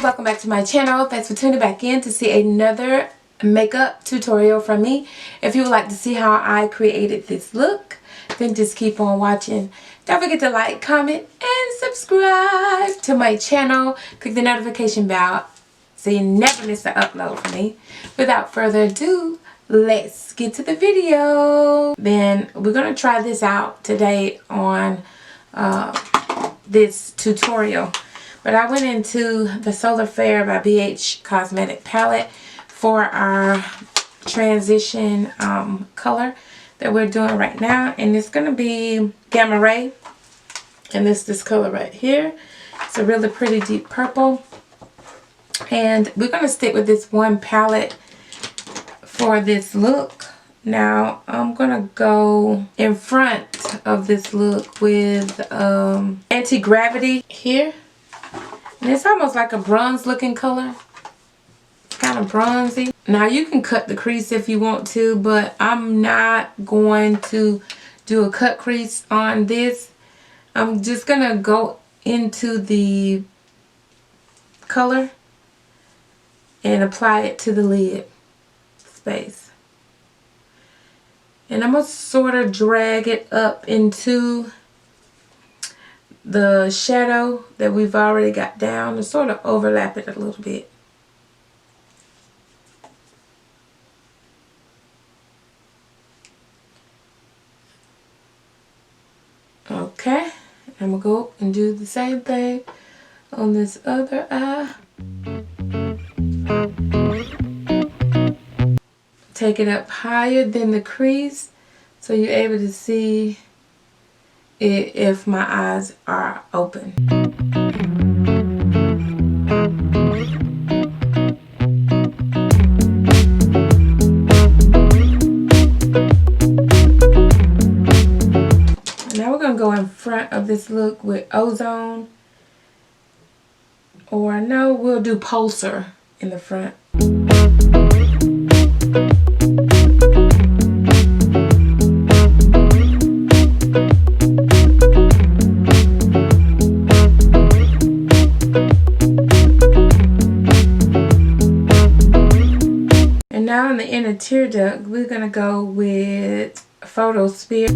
welcome back to my channel. Thanks for tuning back in to see another makeup tutorial from me. If you would like to see how I created this look, then just keep on watching. Don't forget to like, comment, and subscribe to my channel. Click the notification bell so you never miss an upload from me. Without further ado, let's get to the video. Then we're going to try this out today on this tutorial. But I went into the Solar Fair by BH Cosmetic palette for our transition color that we're doing right now. And it's going to be Gamma Ray. And this color right here. It's a really pretty deep purple. And we're going to stick with this one palette for this look. Now I'm going to go in front of this look with Anti-Gravity here. And it's almost like a bronze looking color. It's kind of bronzy. Now you can cut the crease if you want to, but I'm not going to do a cut crease on this. I'm just going to go into the color and apply it to the lid space. And I'm going to sort of drag it up into the shadow that we've already got down and sort of overlap it a little bit. Okay, I'm going to go and do the same thing on this other eye. Take it up higher than the crease so you're able to see it if my eyes are open. Now we're going to go in front of this look with Ozone. Or no, we'll do Pulsar in the front. And now in the inner tear duct, we're going to go with Photosphere.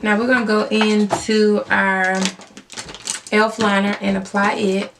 Now we're going to go into our e.l.f. liner and apply it.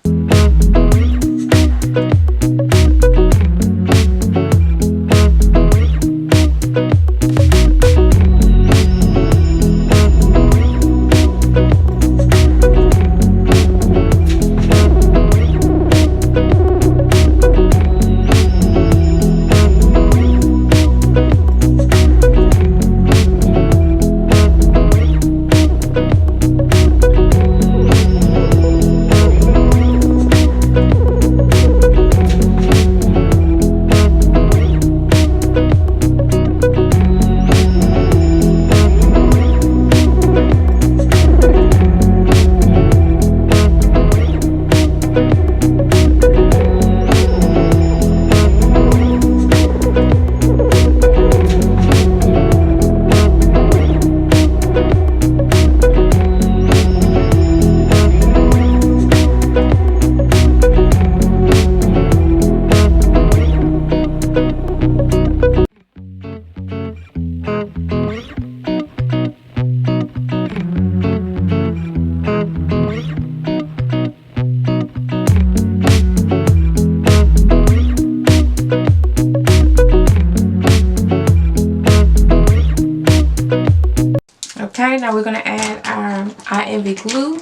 Okay, now we're going to add our I Envy glue.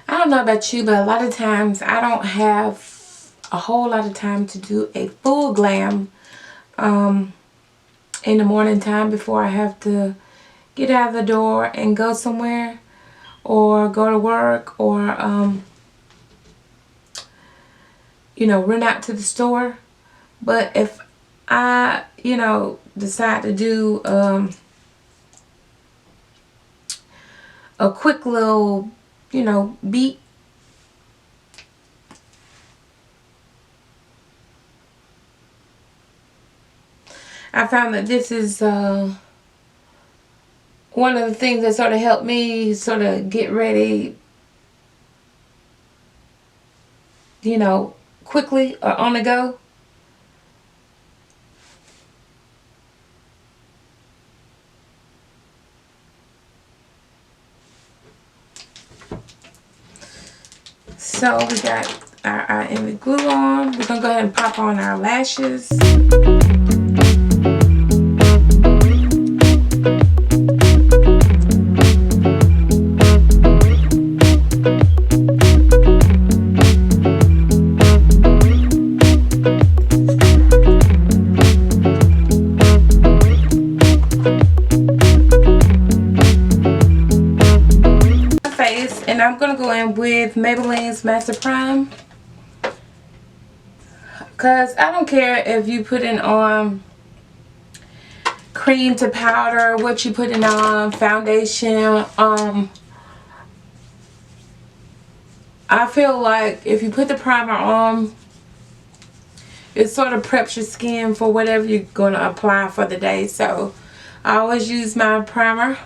I don't know about you, but a lot of times I don't have a whole lot of time to do a full glam in the morning time before I have to get out of the door and go somewhere or go to work or run out to the store. But if I, decide to do a quick little, beat, I found that this is one of the things that sort of helped me sort of get ready, quickly or on the go. So we got our envy glue on. We're going to go ahead and pop on our lashes. And I'm going to go in with Maybelline's Master Prime, because I don't care if you put it on cream to powder, what you put it on, foundation. I feel like if you put the primer on, it sort of preps your skin for whatever you're going to apply for the day. So I always use my primer.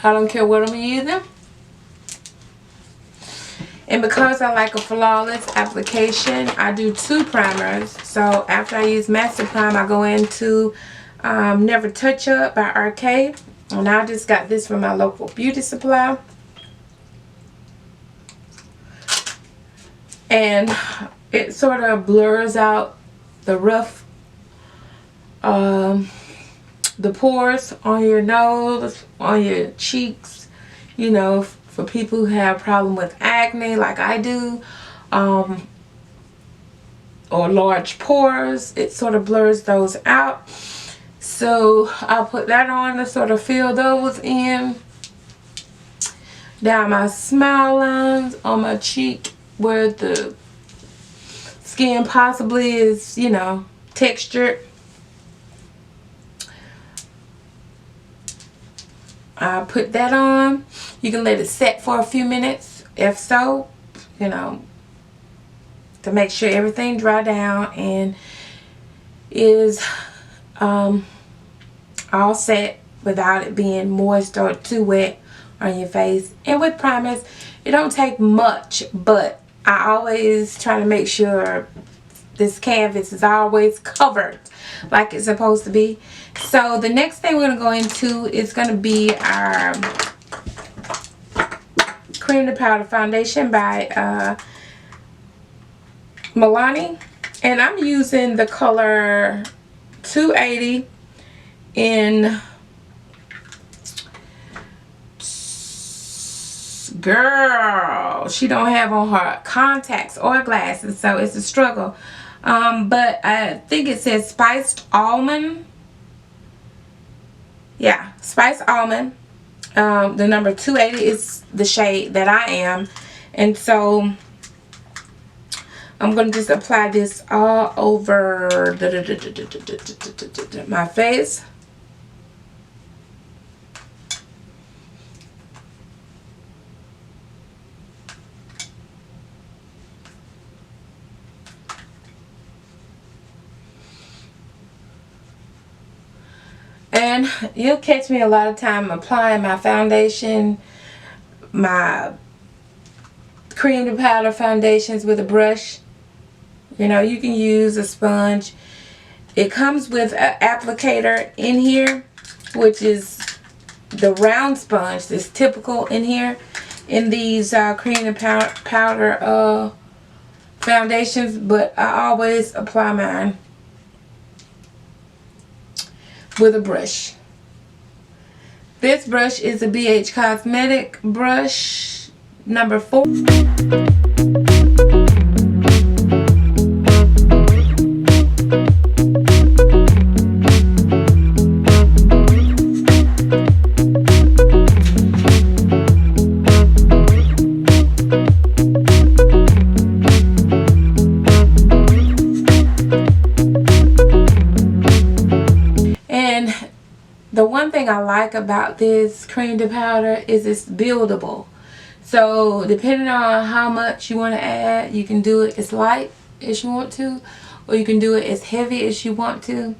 I don't care what I'm using. And because I like a flawless application, I do 2 primers. So after I use Master Prime, I go into Never Touch Up by Arcade. And I just got this from my local beauty supply. And it sort of blurs out the rough, the pores on your nose, on your cheeks, for people who have a problem with acne like I do, or large pores. It sort of blurs those out. So I'll put that on to sort of fill those in. Down my smile lines on my cheek where the skin possibly is, textured. I put that on. You can let it set for a few minutes, if so, to make sure everything dry down and is all set without it being moist or too wet on your face. And with primers, it don't take much, but I always try to make sure this canvas is always covered like it's supposed to be. So the next thing we're going to go into is going to be our cream to powder foundation by Milani, and I'm using the color 280 in, girl, she don't have on her contacts or glasses, so it's a struggle. But I think it says spiced almond. Yeah, spiced almond. The number 280 is the shade that I am, and so I'm going to just apply this all over my face. And you'll catch me a lot of time applying my foundation, my cream to powder foundations with a brush. You can use a sponge. It comes with an applicator in here, which is the round sponge that's typical in here in these cream and powder foundations, but I always apply mine with a brush. This brush is a BH Cosmetic brush number 4. like about this cream to powder is it's buildable. So depending on how much you want to add, you can do it as light as you want to, or you can do it as heavy as you want to.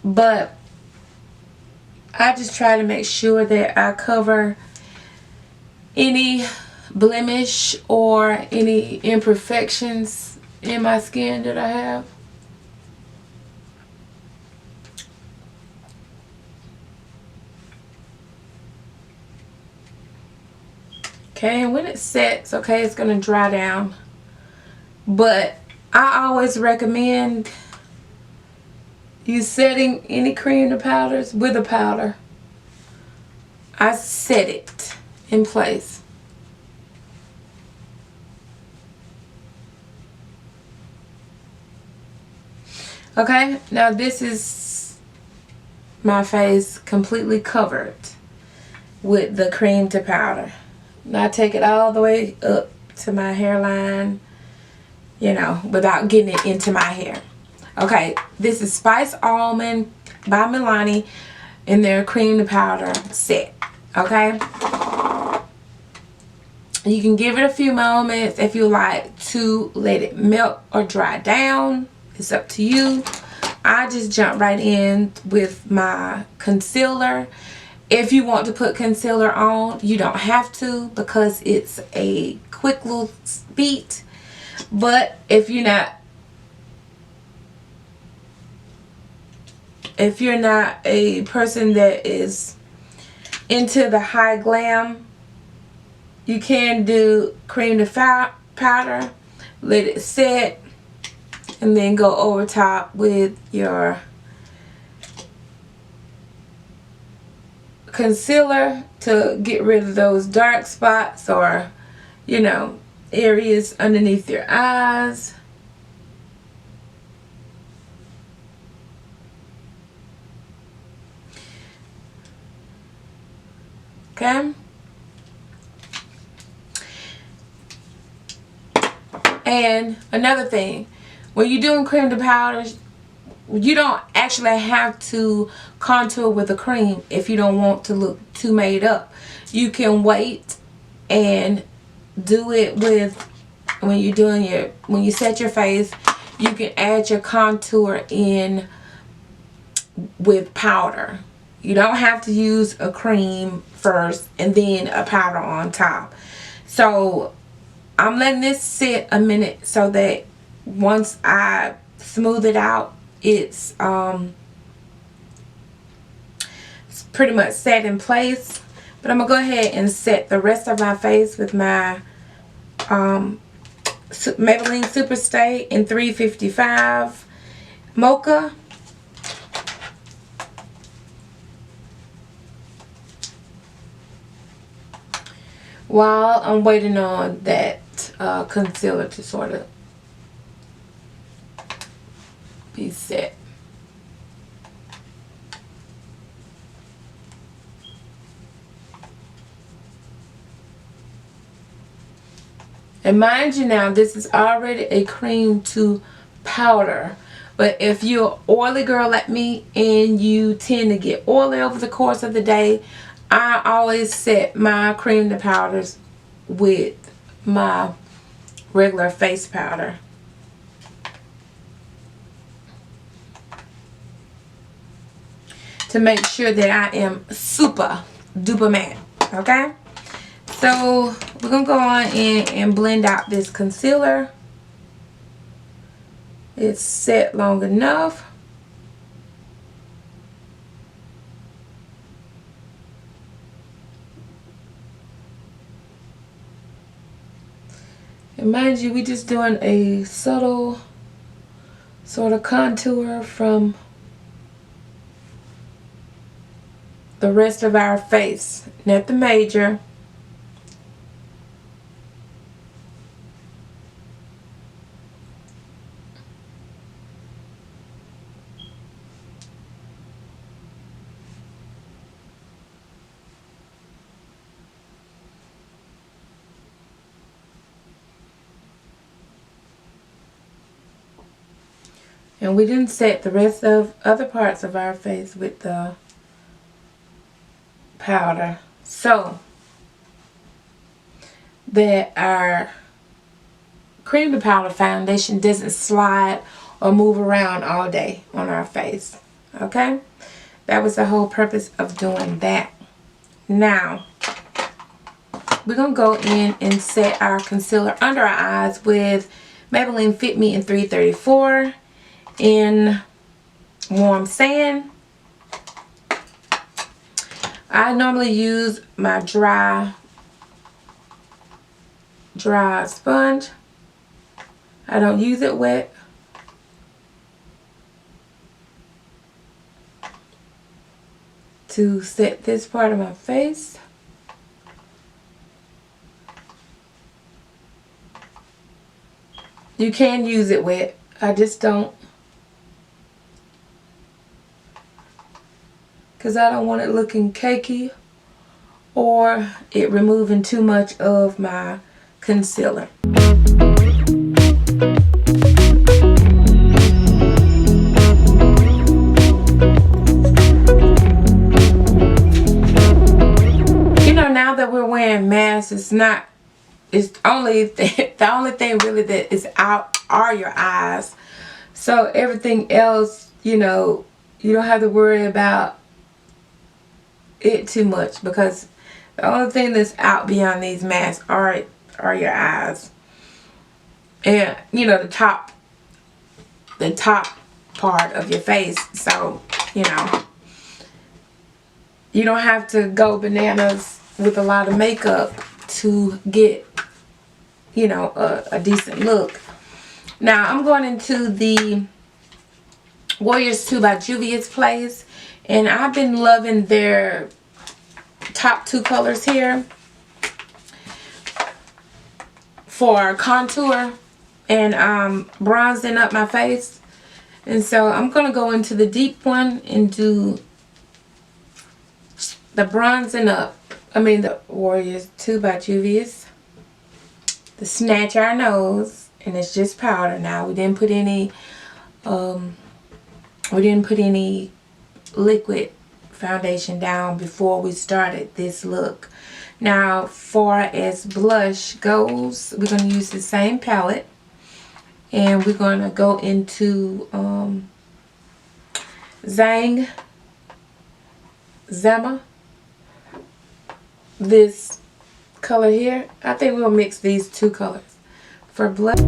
But I just try to make sure that I cover any blemish or any imperfections in my skin that I have. Okay, and when it sets, okay, it's going to dry down. But I always recommend you setting any cream to powders with a powder. I set it in place. Okay, now this is my face completely covered with the cream to powder. Now I take it all the way up to my hairline, you know, without getting it into my hair. Okay, this is Spice Almond by Milani in their cream to powder set. Okay, you can give it a few moments if you like to let it melt or dry down. It's up to you. I just jump right in with my concealer. If you want to put concealer on, you don't have to because it's a quick little beat. But if you're not a person that is into the high glam, you can do cream to powder, let it set, and then go over top with your concealer to get rid of those dark spots or, you know, areas underneath your eyes. Okay. And another thing, when you're doing cream to powders, you don't actually have to contour with a cream if you don't want to look too made up. You can wait and do it with, when you set your face, you can add your contour in with powder. You don't have to use a cream first and then a powder on top. So I'm letting this sit a minute so that once I smooth it out, it's pretty much set in place. But I'm gonna go ahead and set the rest of my face with my Maybelline Super Stay in 355 Mocha. While I'm waiting on that concealer to sort of be set. And mind you now, this is already a cream to powder. But if you're an oily girl like me and you tend to get oily over the course of the day, I always set my cream to powders with my regular face powder. To make sure that I am super duper matte. Okay? So we're going to go on in and blend out this concealer. It's set long enough. And mind you, we're just doing a subtle sort of contour from the rest of our face, not the major. And we didn't set the rest of other parts of our face with the powder so that our cream to powder foundation doesn't slide or move around all day on our face. Okay, that was the whole purpose of doing that. Now we're gonna go in and set our concealer under our eyes with Maybelline Fit Me in 334 in Warm Sand. I normally use my dry sponge. I don't use it wet. To set this part of my face. You can use it wet. I just don't. Because I don't want it looking cakey or it removing too much of my concealer. You know, now that we're wearing masks, it's only the only thing really that is out are your eyes. So everything else, you know, you don't have to worry about it too much, because the only thing that's out beyond these masks are your eyes and, you know, the top part of your face. So, you know, you don't have to go bananas with a lot of makeup to get, you know, a decent look. Now I'm going into the Warriors 2 by Juvia's Place, and I've been loving their top two colors here for contour and bronzing up my face. And so I'm going to go into the deep one and do the bronzing up. I mean the Warriors 2 by Juvia's. The Snatch Our Nose, and it's just powder now. We didn't put any liquid foundation down before we started this look. Now, far as blush goes, we're going to use the same palette, and we're going to go into Zama, this color here. I think we'll mix these two colors for blush.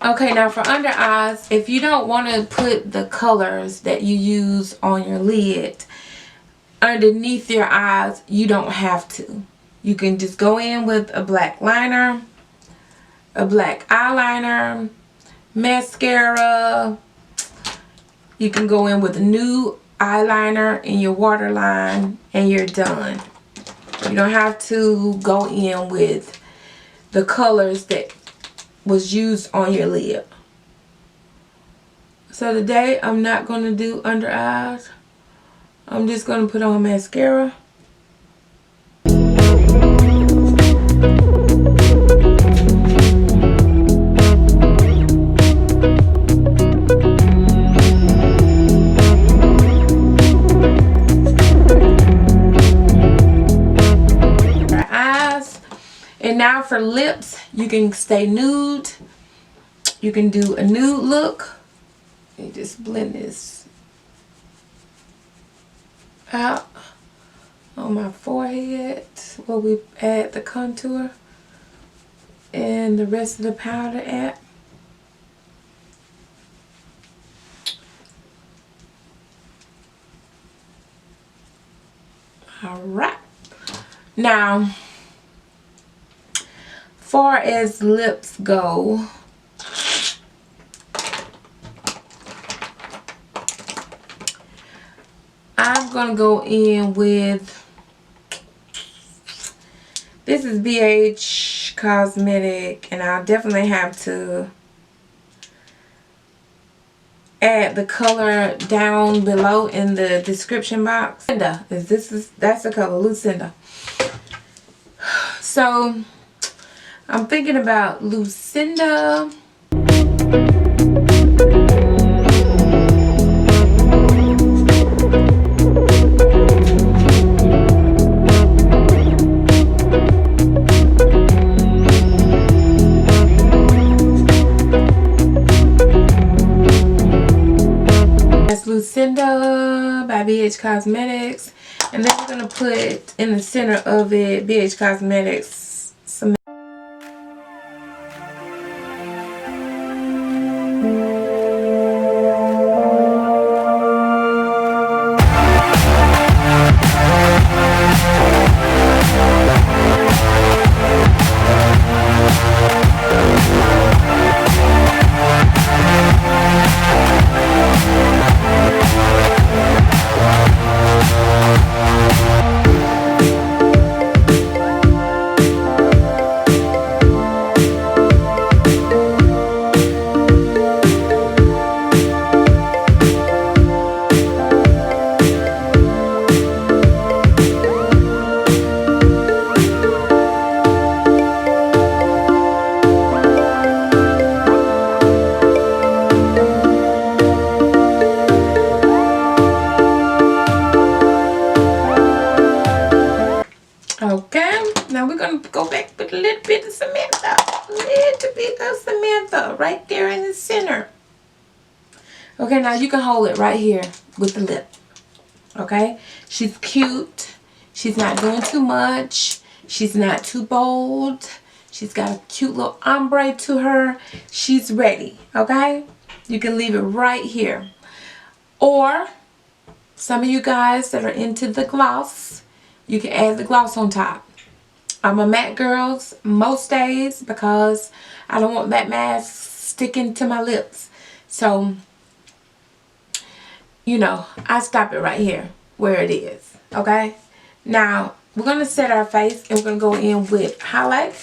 Okay, now for under eyes, if you don't want to put the colors that you use on your lid underneath your eyes, you don't have to. You can just go in with a black liner, a black eyeliner, mascara. You can go in with a new eyeliner in your waterline, and you're done. You don't have to go in with the colors that was used on your lid. So today I'm not going to do under eyes. I'm just going to put on mascara. And now for lips, you can stay nude. You can do a nude look. You just blend this out on my forehead where we add the contour and the rest of the powder at. Alright. Now, far as lips go, I'm going to go in with, this is BH Cosmetic, and I'll definitely have to add the color down below in the description box. That's the color, Lucinda. So I'm thinking about Lucinda. That's Lucinda by BH Cosmetics. And then we're going to put in the center of it BH Cosmetics some. Okay, now we're going to go back with a little bit of Samantha. A little bit of Samantha right there in the center. Okay, now you can hold it right here with the lip. Okay, she's cute. She's not doing too much. She's not too bold. She's got a cute little ombre to her. She's ready. Okay, you can leave it right here. Or some of you guys that are into the gloss, you can add the gloss on top. I'm a matte girls most days because I don't want that mask sticking to my lips. So, you know, I stop it right here where it is. Okay? Now, we're going to set our face and we're going to go in with highlight.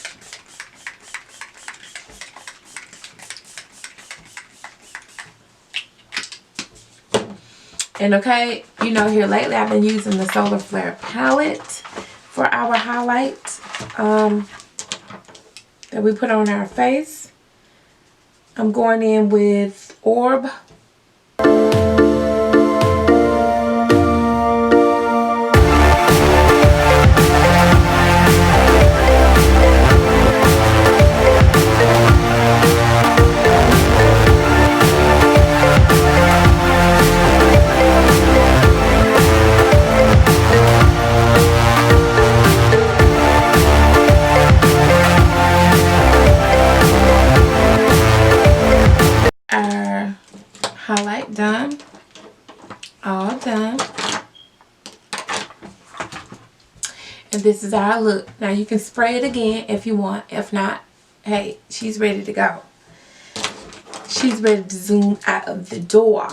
And okay, you know, here lately I've been using the Solar Flare palette for our highlight that we put on our face. I'm going in with Orb. Highlight done. All done. And this is our look. Now you can spray it again if you want. If not, hey, she's ready to go. She's ready to zoom out of the door.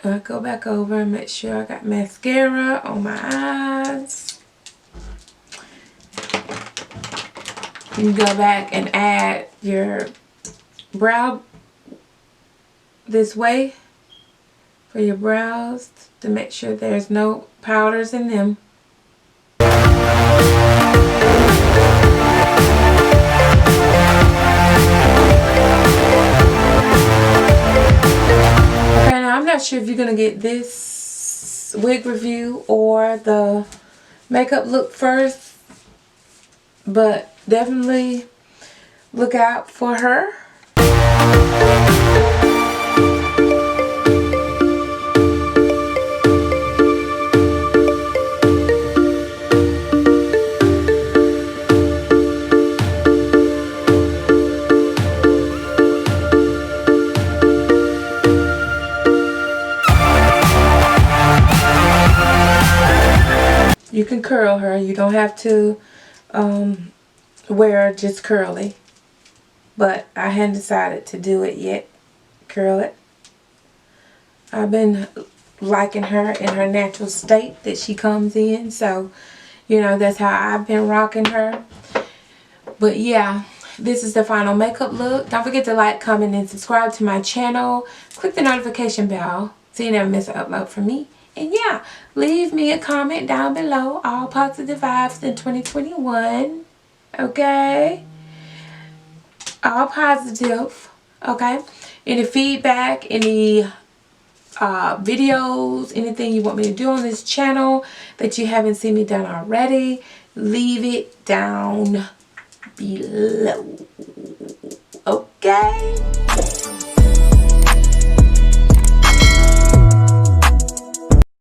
I'll go back over and make sure I got mascara on my eyes. You can go back and add your brow this way for your brows to make sure there's no powders in them. Okay, now I'm not sure if you're going to get this wig review or the makeup look first, but definitely look out for her. You can curl her. You don't have to wear just curly. But I hadn't decided to do it yet. Curl it. I've been liking her in her natural state that she comes in. So, you know, that's how I've been rocking her. But yeah, this is the final makeup look. Don't forget to like, comment, and subscribe to my channel. Click the notification bell so you never miss an upload from me. And yeah, leave me a comment down below. All positive vibes in 2021. Okay? All positive. Okay? Any feedback, any videos, anything you want me to do on this channel that you haven't seen me done already, leave it down below. Okay?